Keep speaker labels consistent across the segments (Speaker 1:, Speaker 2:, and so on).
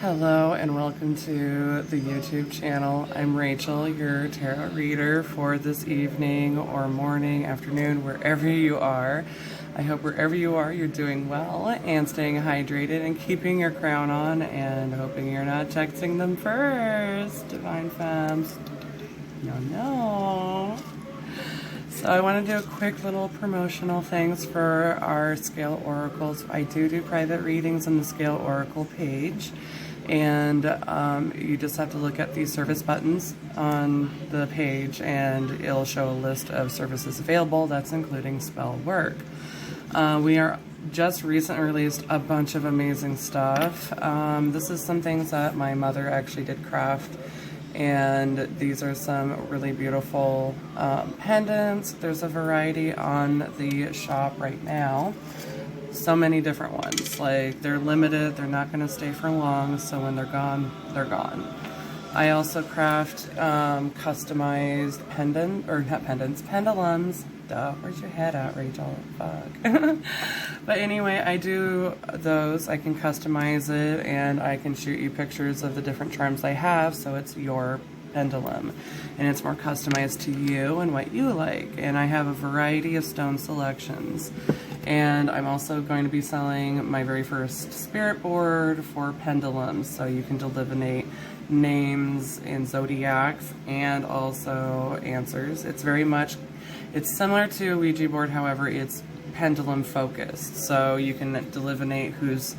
Speaker 1: Hello and welcome to the YouTube channel. I'm Rachel, your tarot reader for this evening or morning, afternoon, wherever you are. I hope wherever you are, you're doing well and staying hydrated and keeping your crown on and hoping you're not texting them first, Divine Femmes. No. So I want to do a quick little promotional things for our Scale Oracles. I do private readings on the Scale Oracle page. And you just have to look at the service buttons on the page and it'll show a list of services available. That's including spell work. We are just recently released a bunch of amazing stuff. This is some things that my mother actually did craft, and these are some really beautiful pendants. There's a variety on the shop right now. So many different ones. Like, they're limited, they're not going to stay for long, so when they're gone, they're gone. I also craft customized pendulums. Duh, where's your head at, Rachel? Fuck. But anyway, I do those. I can customize it, and I can shoot you pictures of the different charms I have, so it's your pendulum, and it's more customized to you and what you like. And I have a variety of stone selections. And I'm also going to be selling my very first spirit board for pendulums, so you can divinate names and zodiacs and also answers. It's similar to a Ouija board, however, it's pendulum focused. So you can divinate who's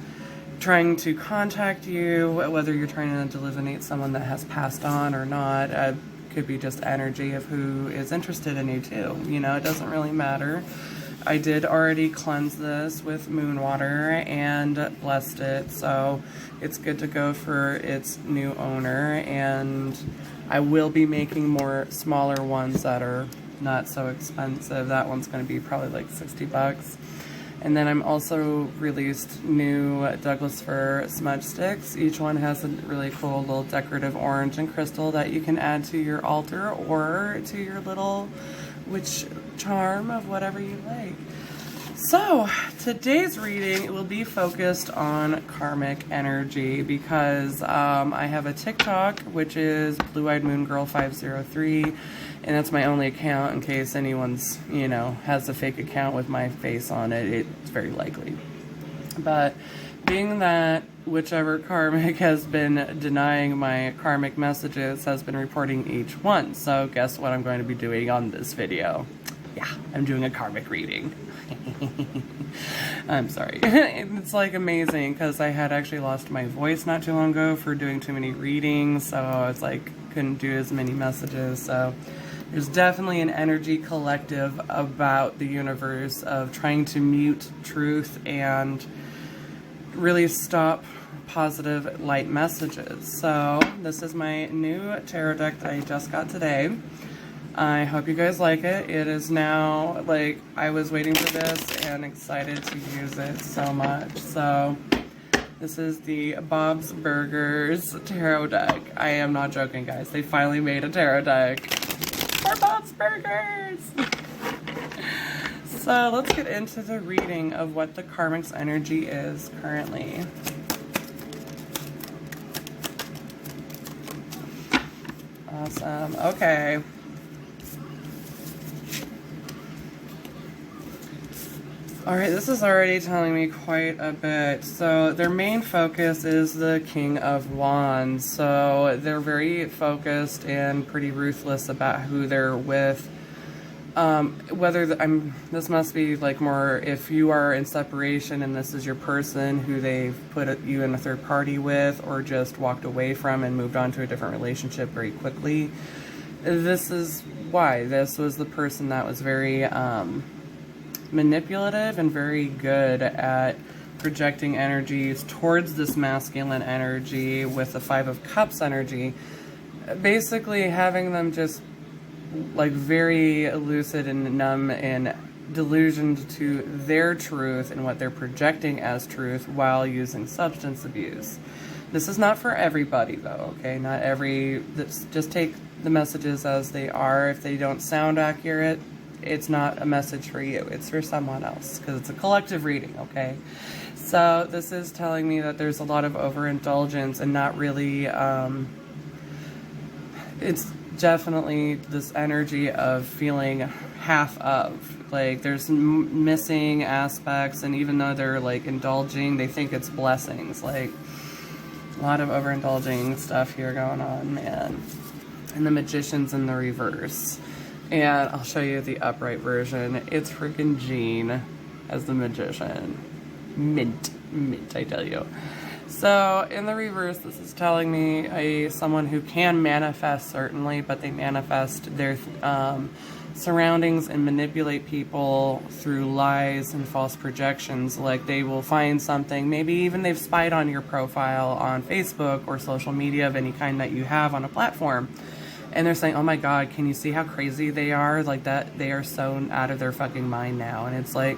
Speaker 1: trying to contact you, whether you're trying to divinate someone that has passed on or not. Could be just energy of who is interested in you too. You know, it doesn't really matter. I did already cleanse this with moon water and blessed it, so it's good to go for its new owner. And I will be making more smaller ones that are not so expensive. That one's going to be probably like 60 bucks. And then I'm also released new Douglas fir smudge sticks. Each one has a really cool little decorative orange and crystal that you can add to your altar or to your little witch charm of whatever you like. So today's reading will be focused on karmic energy because I have a TikTok, which is Blue Eyed Moon Girl 503, and that's my only account in case anyone's, has a fake account with my face on it. It's very likely. But being that whichever karmic has been denying my karmic messages has been reporting each one. So guess what I'm going to be doing on this video? Yeah, I'm doing a karmic reading. I'm sorry. It's like amazing because I had actually lost my voice not too long ago for doing too many readings. So I was like, couldn't do as many messages. So there's definitely an energy collective about the universe of trying to mute truth and really stop positive light messages. So this is my new tarot deck that I just got today. I hope you guys like it. It is now, like, I was waiting for this and excited to use it so much. So this is the Bob's Burgers tarot deck. I am not joking, guys. They finally made a tarot deck for Bob's Burgers. So let's get into the reading of what the karmic's energy is currently. Awesome. Okay. Alright, this is already telling me quite a bit. So their main focus is the King of Wands. So they're very focused and pretty ruthless about who they're with. This must be like more if you are in separation and this is your person who they've put you in a third party with or just walked away from and moved on to a different relationship very quickly. This is why. This was the person that was very manipulative and very good at projecting energies towards this masculine energy with the Five of Cups energy. Basically having them just like very lucid and numb and delusioned to their truth and what they're projecting as truth while using substance abuse. This is not for everybody though, okay? Just take the messages as they are. If they don't sound accurate, it's not a message for you. It's for someone else because it's a collective reading, okay? So this is telling me that there's a lot of overindulgence and not really, it's definitely this energy of feeling half of. Like there's missing aspects, and even though they're like indulging, they think it's blessings. Like a lot of overindulging stuff here going on, man. And the Magician's in the reverse. And I'll show you the upright version. It's freaking Jean as the Magician. Mint, I tell you. So in the reverse, this is telling me someone who can manifest, certainly, but they manifest their surroundings and manipulate people through lies and false projections. Like they will find something, maybe even they've spied on your profile on Facebook or social media of any kind that you have on a platform. And they're saying, oh my God, can you see how crazy they are? Like that, they are so out of their fucking mind now. And it's like,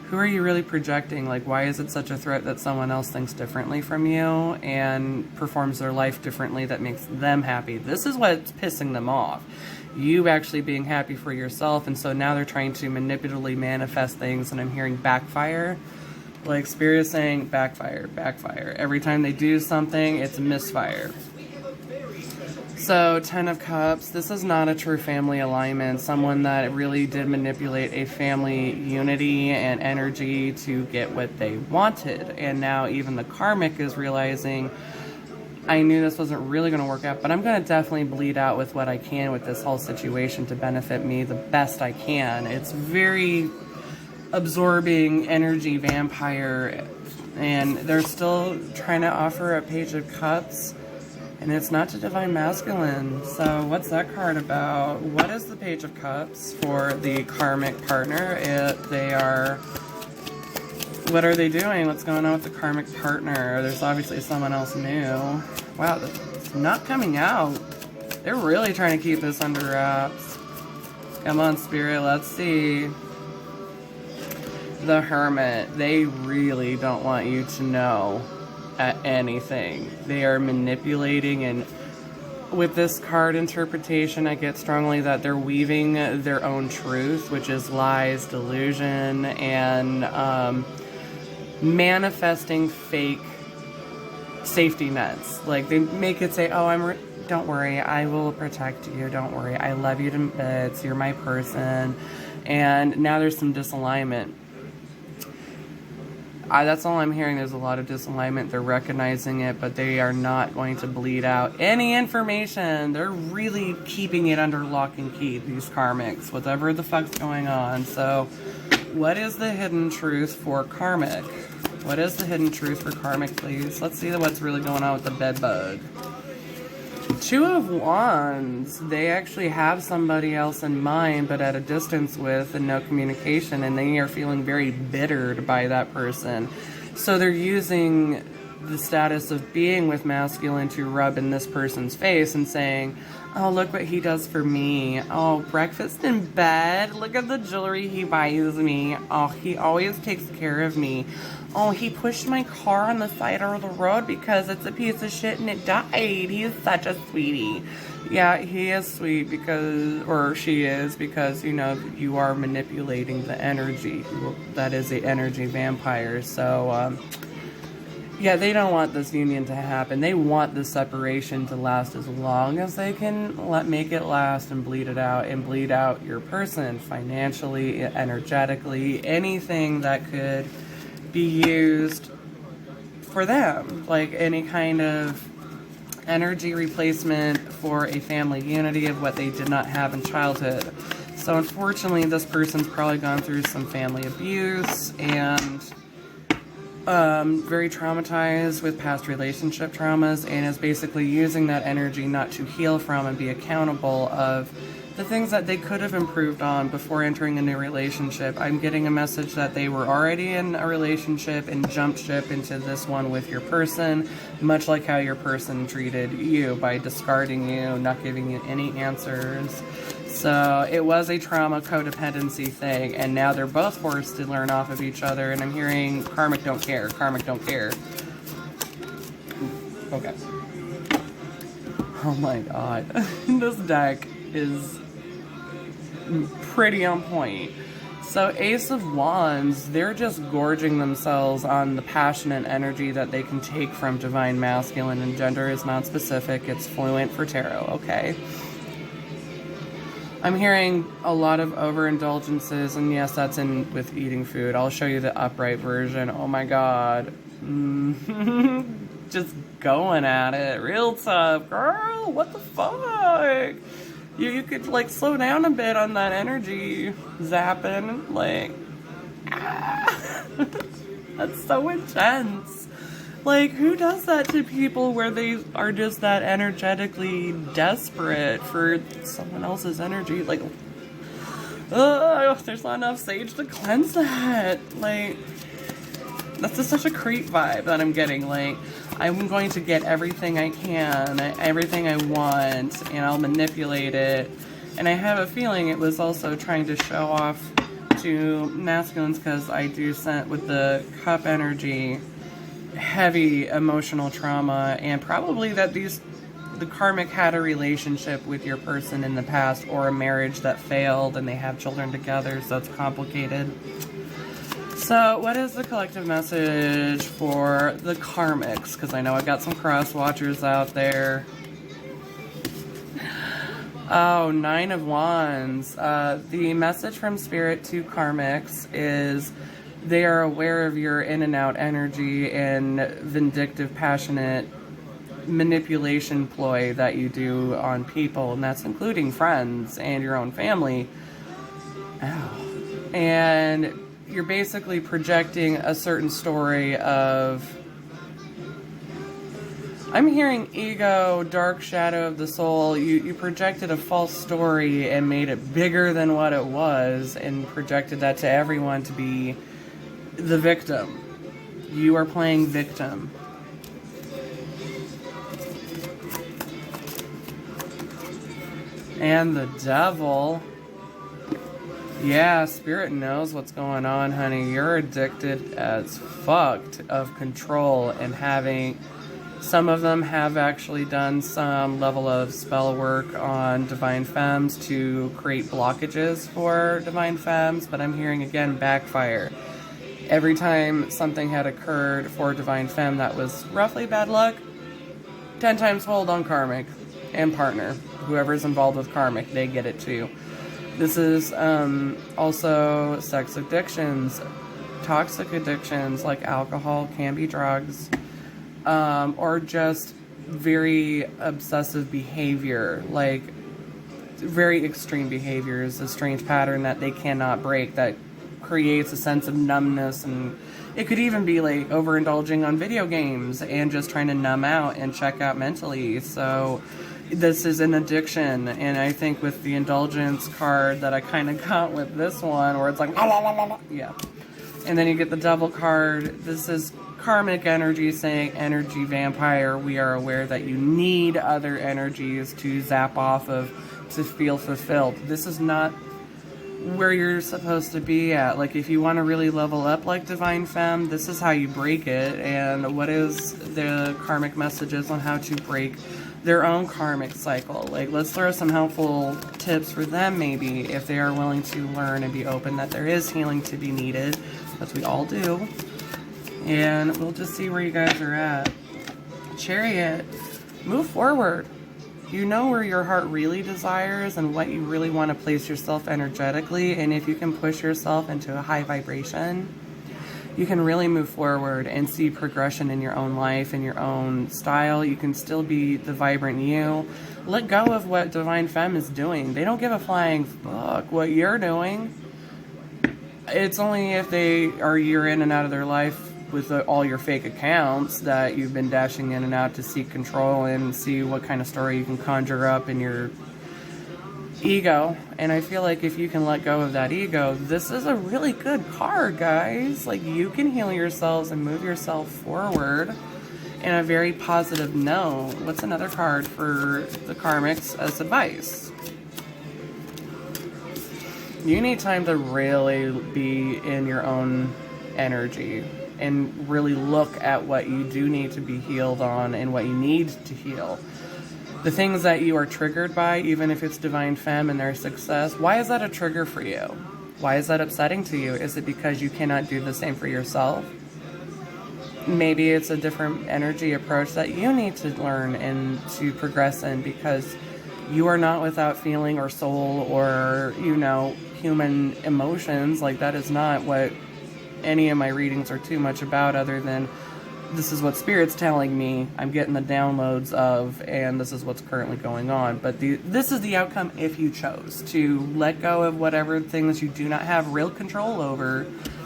Speaker 1: who are you really projecting? Like, why is it such a threat that someone else thinks differently from you and performs their life differently that makes them happy? This is what's pissing them off. You actually being happy for yourself. And so now they're trying to manipulatively manifest things, and I'm hearing backfire. Like Spirit is saying backfire, backfire. Every time they do something, it's a misfire. So, 10 of Cups, this is not a true family alignment. Someone that really did manipulate a family unity and energy to get what they wanted. And now even the Karmic is realizing, I knew this wasn't really going to work out, but I'm going to definitely bleed out with what I can with this whole situation to benefit me the best I can. It's very absorbing energy vampire, and they're still trying to offer a Page of Cups. And it's not to Divine Masculine. So what's that card about? What is the Page of Cups for the Karmic partner? What are they doing? What's going on with the Karmic partner? There's obviously someone else new. Wow, it's not coming out. They're really trying to keep this under wraps. Come on, Spirit, let's see. The Hermit. They really don't want you to know anything. They are manipulating, and with this card interpretation, I get strongly that they're weaving their own truth, which is lies, delusion, and manifesting fake safety nets. Like they make it say, oh, don't worry, I will protect you, don't worry, I love you to bits, you're my person. And now there's some disalignment. That's all I'm hearing. There's a lot of disalignment. They're recognizing it, but they are not going to bleed out any information. They're really keeping it under lock and key, these Karmics, whatever the fuck's going on. So what is the hidden truth for Karmic? What is the hidden truth for Karmic, please? Let's see what's really going on with the bed bug. 2 of Wands. They actually have somebody else in mind, but at a distance with and no communication, and they are feeling very bittered by that person. So they're using the status of being with masculine to rub in this person's face and saying, oh, look what he does for me. Oh, breakfast in bed. Look at the jewelry he buys me. Oh, he always takes care of me. Oh, he pushed my car on the side of the road because it's a piece of shit and it died. He is such a sweetie. Yeah, he is sweet because, or she is, because, you know, you are manipulating the energy. That is the energy vampire. So, yeah, they don't want this union to happen. They want the separation to last as long as they can make it last and bleed it out, and bleed out your person financially, energetically, anything that could be used for them, like any kind of energy replacement for a family unity of what they did not have in childhood. So unfortunately, this person's probably gone through some family abuse and very traumatized with past relationship traumas, and is basically using that energy not to heal from and be accountable of the things that they could have improved on before entering a new relationship. I'm getting a message that they were already in a relationship and jumped ship into this one with your person, much like how your person treated you by discarding you, not giving you any answers. So it was a trauma codependency thing, and now they're both forced to learn off of each other, and I'm hearing Karmic don't care, Karmic don't care. Okay. Oh my god. This deck is pretty on point. So Ace of Wands, they're just gorging themselves on the passionate energy that they can take from Divine Masculine, and gender is not specific, it's fluent for tarot, okay? I'm hearing a lot of overindulgences, and yes, that's in with eating food. I'll show you the upright version. Oh my god. Just going at it. Real tough, girl. What the fuck? You could, like, slow down a bit on that energy zapping. Like, that's so intense. Like, who does that to people where they are just that energetically desperate for someone else's energy? Like, there's not enough sage to cleanse that. Like, that's just such a creep vibe that I'm getting. Like, I'm going to get everything I can, everything I want, and I'll manipulate it. And I have a feeling it was also trying to show off to masculines, because I do sense with the cup energy heavy emotional trauma, and probably that the karmic had a relationship with your person in the past, or a marriage that failed and they have children together, so it's complicated. So what is the collective message for the karmics? Because I know I've got some cross watchers out there. Oh, 9 of Wands. The message from Spirit to karmics is they are aware of your in and out energy and vindictive, passionate manipulation ploy that you do on people, and that's including friends and your own family. Ow. And you're basically projecting a certain story of, I'm hearing ego, dark shadow of the soul. You projected a false story and made it bigger than what it was, and projected that to everyone to be the victim. You are playing victim. And the devil. Yeah, Spirit knows what's going on, honey. You're addicted as fucked of control, and having, some of them have actually done some level of spell work on Divine Femmes to create blockages for Divine Femmes, but I'm hearing again backfire. Every time something had occurred for Divine Femme that was roughly bad luck, 10 times hold on karmic and partner. Whoever's involved with karmic, they get it too. This is also sex addictions, toxic addictions like alcohol, can be drugs, or just very obsessive behavior, like very extreme behaviors, a strange pattern that they cannot break that creates a sense of numbness. And it could even be like overindulging on video games and just trying to numb out and check out mentally. So this is an addiction, and I think with the indulgence card that I kind of got with this one, where it's like, yeah. And then you get the devil card. This is karmic energy saying, energy vampire, we are aware that you need other energies to zap off of to feel fulfilled. This is not where you're supposed to be at. Like, if you want to really level up like Divine Femme, this is how you break it. And what is the karmic messages on how to break their own karmic cycle? Like, let's throw some helpful tips for them, maybe, if they are willing to learn and be open that there is healing to be needed, as we all do. And we'll just see where you guys are at. Chariot, move forward. You know where your heart really desires and what you really want to place yourself energetically, and if you can push yourself into a high vibration, you can really move forward and see progression in your own life, in your own style. You can still be the vibrant you. Let go of what Divine Femme is doing. They don't give a flying fuck what you're doing. It's only if you're in and out of their life with all your fake accounts that you've been dashing in and out to seek control and see what kind of story you can conjure up in your ego. And I feel like if you can let go of that ego, this is a really good card, guys. Like, you can heal yourselves and move yourself forward in a very positive note. What's another card for the karmics as advice? You need time to really be in your own energy and really look at what you do need to be healed on and what you need to heal. The things that you are triggered by, even if it's Divine Femme and their success, why is that a trigger for you? Why is that upsetting to you? Is it because you cannot do the same for yourself? Maybe it's a different energy approach that you need to learn and to progress in, because you are not without feeling or soul or, you know, human emotions. Like, that is not what any of my readings are too much about, other than this is what Spirit's telling me, I'm getting the downloads of, and this is what's currently going on. But this is the outcome if you chose to let go of whatever things you do not have real control over,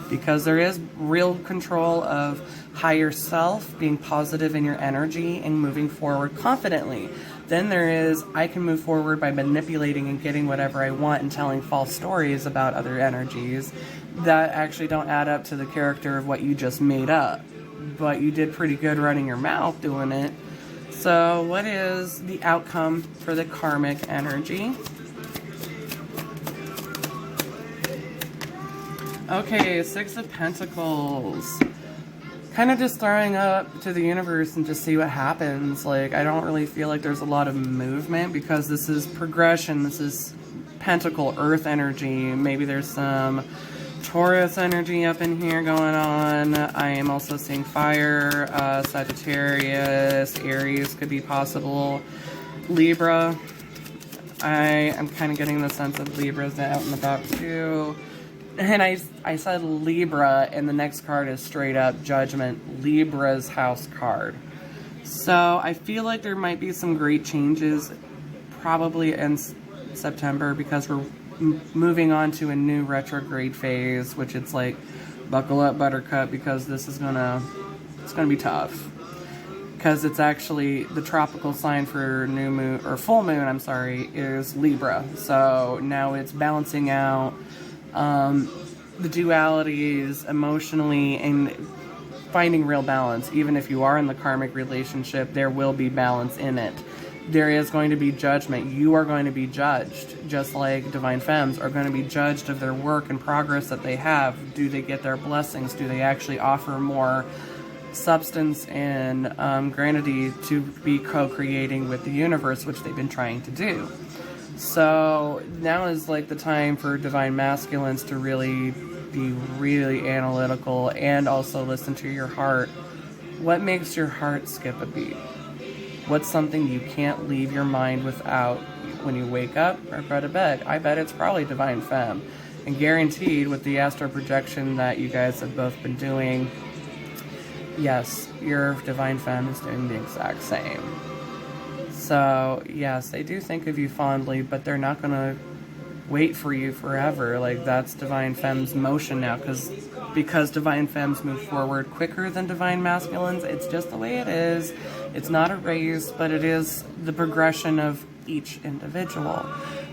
Speaker 1: because there is real control of higher self, being positive in your energy and moving forward confidently. Then there is, I can move forward by manipulating and getting whatever I want and telling false stories about other energies that actually don't add up to the character of what you just made up. But you did pretty good running your mouth doing it. So what is the outcome for the karmic energy? Okay, Six of Pentacles. Kind of just throwing up to the universe and just see what happens. Like, I don't really feel like there's a lot of movement, because this is progression. This is Pentacle, Earth energy. Maybe there's some Taurus energy up in here going on. I am also seeing fire, Sagittarius, Aries could be possible. Libra. I am kind of getting the sense of Libra's out and about too. And I said Libra, and the next card is straight up Judgment, Libra's house card. So I feel like there might be some great changes probably in September, because we're moving on to a new retrograde phase, which it's like, buckle up, Buttercup, because this is it's gonna be tough. Because it's actually the tropical sign for new moon, or full moon, I'm sorry, is Libra. So now it's balancing out the dualities emotionally and finding real balance. Even if you are in the karmic relationship, there will be balance in it. There is going to be judgment. You are going to be judged, just like Divine Femmes are going to be judged of their work and progress that they have. Do they get their blessings? Do they actually offer more substance and granity to be co-creating with the universe, which they've been trying to do? So now is like the time for Divine Masculines to really be really analytical and also listen to your heart. What makes your heart skip a beat? What's something you can't leave your mind without when you wake up or go to bed? I bet it's probably Divine Femme. And guaranteed, with the astral projection that you guys have both been doing, yes, your Divine Femme is doing the exact same. So, yes, they do think of you fondly, but they're not going to wait for you forever. Like, that's Divine Femme's motion now, because Divine Femmes move forward quicker than Divine Masculines. It's just the way it is. It's not a race, but it is the progression of each individual.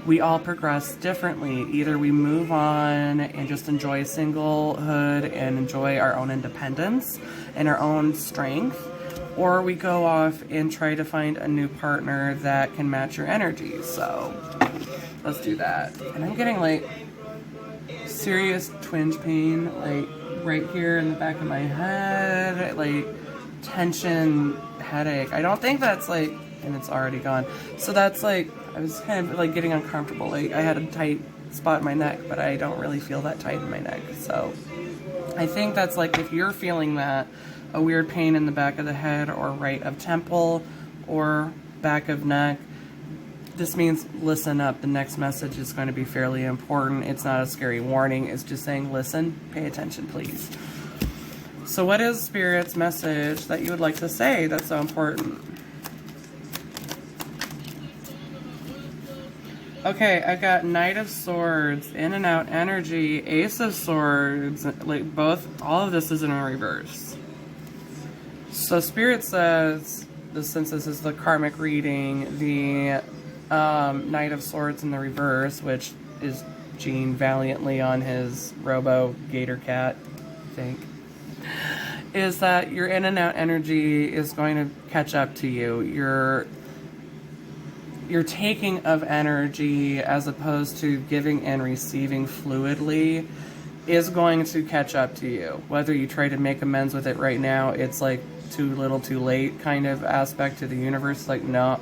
Speaker 1: We all progress differently. Either we move on and just enjoy singlehood and enjoy our own independence and our own strength, or we go off and try to find a new partner that can match your energy. So let's do that. And I'm getting like serious twinge pain, like right here in the back of my head, like tension, headache. I don't think that's like, and it's already gone. So that's like, I was kind of like getting uncomfortable. Like, I had a tight spot in my neck, but I don't really feel that tight in my neck. So I think that's like, if you're feeling that, a weird pain in the back of the head or right of temple or back of neck, this means listen up. The next message is going to be fairly important. It's not a scary warning. It's just saying, listen, pay attention, please. So what is Spirit's message that you would like to say that's so important? Okay, I got Knight of Swords, in and out energy, Ace of Swords, like both, all of this is in a reverse. So Spirit says, since this is the karmic reading, the Knight of Swords in the reverse, which is Gene valiantly on his Robo Gator Cat, I think, is that your in and out energy is going to catch up to you. Your taking of energy as opposed to giving and receiving fluidly is going to catch up to you. Whether you try to make amends with it right now, it's like too little too late kind of aspect to the universe. Like, no,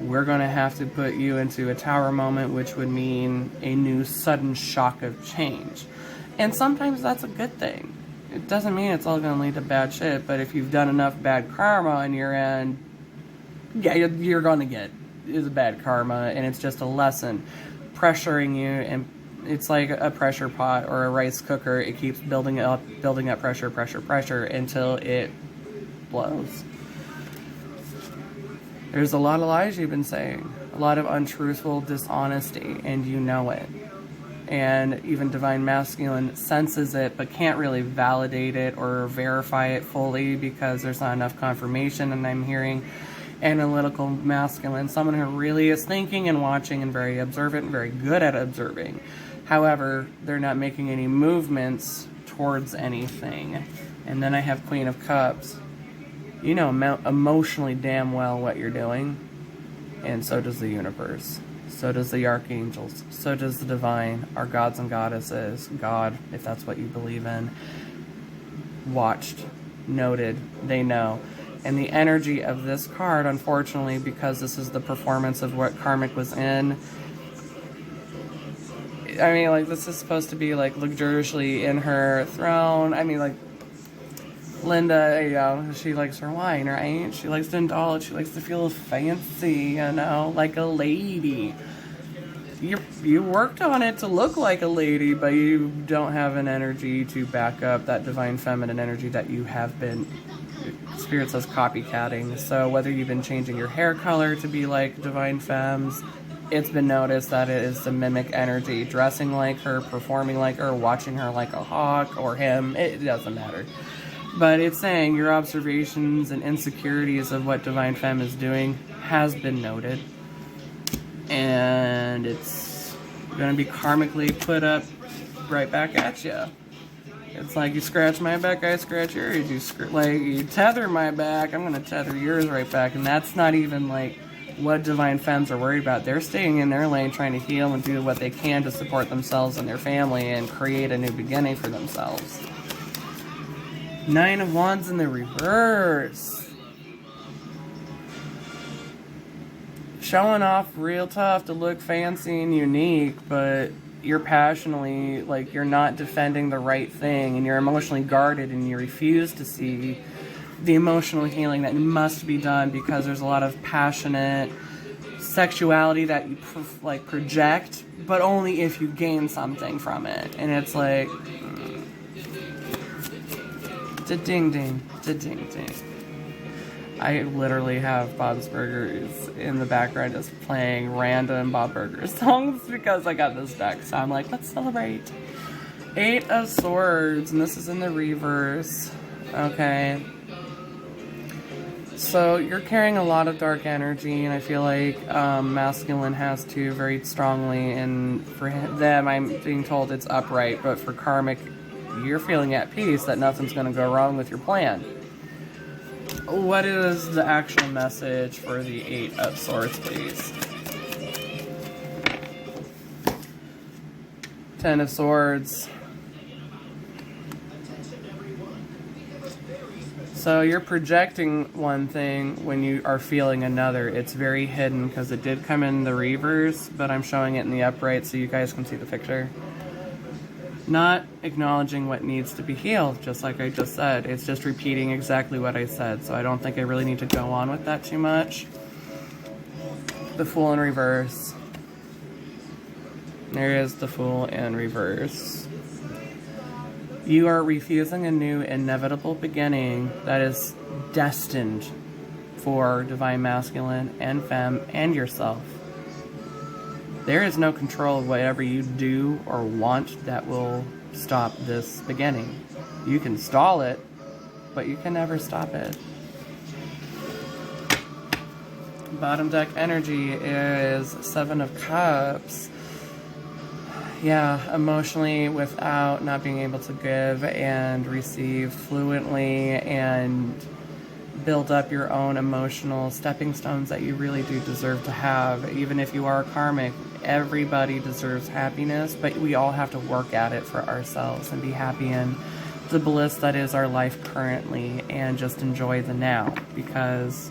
Speaker 1: we're going to have to put you into a tower moment, which would mean a new sudden shock of change. And sometimes that's a good thing. It doesn't mean it's all going to lead to bad shit, but if you've done enough bad karma on your end, yeah, you're going to get is a bad karma, and it's just a lesson pressuring you, and it's like a pressure pot or a rice cooker. It keeps building up pressure until it blows. There's a lot of lies you've been saying, a lot of untruthful dishonesty, and you know it. And even Divine Masculine senses it, but can't really validate it or verify it fully because there's not enough confirmation. And I'm hearing Analytical Masculine, someone who really is thinking and watching and very observant and very good at observing. However, they're not making any movements towards anything. And then I have Queen of Cups. You know emotionally damn well what you're doing, and so does the universe, so does the archangels, so does the divine, our gods and goddesses, God, if that's what you believe in, watched, noted, they know. And the energy of this card, unfortunately, because this is the performance of what Karmic was in, I mean, like, this is supposed to be, like, luxuriously in her throne. I mean, like, Linda, you know, she likes her wine, right? She likes to indulge. She likes to feel fancy, you know, like a lady. You worked on it to look like a lady, but you don't have an energy to back up that divine feminine energy that you have been, Spirit says, copycatting. So whether you've been changing your hair color to be like divine femmes, it's been noticed that it is the mimic energy. Dressing like her, performing like her, watching her like a hawk or him, it doesn't matter. But it's saying your observations and insecurities of what Divine Femme is doing has been noted. And it's going to be karmically put up right back at you. It's like you scratch my back, I scratch yours. You tether my back, I'm going to tether yours right back. And that's not even like what Divine Femmes are worried about. They're staying in their lane trying to heal and do what they can to support themselves and their family and create a new beginning for themselves. 9 of Wands in the reverse. Showing off real tough to look fancy and unique, but you're passionately, like, you're not defending the right thing, and you're emotionally guarded, and you refuse to see the emotional healing that must be done because there's a lot of passionate sexuality that you project, but only if you gain something from it. And it's like, da-ding-ding, da-ding-ding. I literally have Bob's Burgers in the background just playing random Bob Burgers songs because I got this deck. So I'm like, let's celebrate. 8 of Swords, and this is in the reverse. Okay. So you're carrying a lot of dark energy, and I feel like masculine has to very strongly, and for them, I'm being told it's upright, but for karmic, you're feeling at peace that nothing's going to go wrong with your plan. What is the actual message for the 8 of Swords, please? 10 of Swords. So you're projecting one thing when you are feeling another. It's very hidden because it did come in the reverse, but I'm showing it in the upright so you guys can see the picture. Not acknowledging what needs to be healed, just like I just said. It's just repeating exactly what I said, so I don't think I really need to go on with that too much. The Fool in reverse. There is the Fool in reverse. You are refusing a new inevitable beginning that is destined for Divine Masculine and Femme and yourself. There is no control of whatever you do or want that will stop this beginning. You can stall it, but you can never stop it. Bottom deck energy is 7 of Cups. Yeah, emotionally without not being able to give and receive fluently and build up your own emotional stepping stones that you really do deserve to have. Even if you are karmic, everybody deserves happiness, but we all have to work at it for ourselves and be happy in the bliss that is our life currently and just enjoy the now, because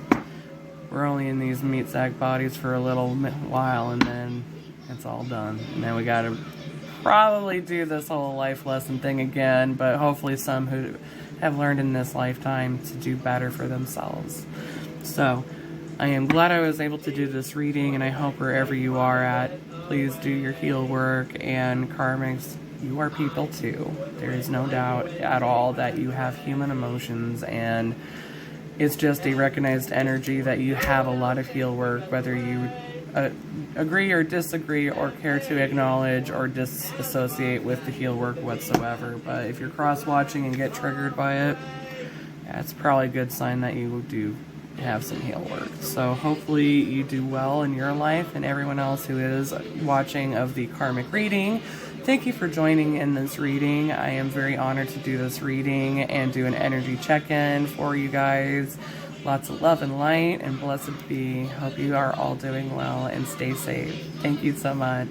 Speaker 1: we're only in these meat sack bodies for a little while, and then it's all done. And then we gotta probably do this whole life lesson thing again, but hopefully some who have learned in this lifetime to do better for themselves. So I am glad I was able to do this reading, and I hope wherever you are at, please do your heal work. And karmics, you are people too. There is no doubt at all that you have human emotions, and it's just a recognized energy that you have a lot of heal work, whether you agree or disagree or care to acknowledge or disassociate with the heal work whatsoever. But if you're cross-watching and get triggered by it, that's probably a good sign that you do have some heal work. So hopefully you do well in your life, and everyone else who is watching of the karmic reading, thank you for joining in this reading. I am very honored to do this reading and do an energy check-in for you guys. Lots of love and light, and blessed be. Hope you are all doing well and stay safe. Thank you so much.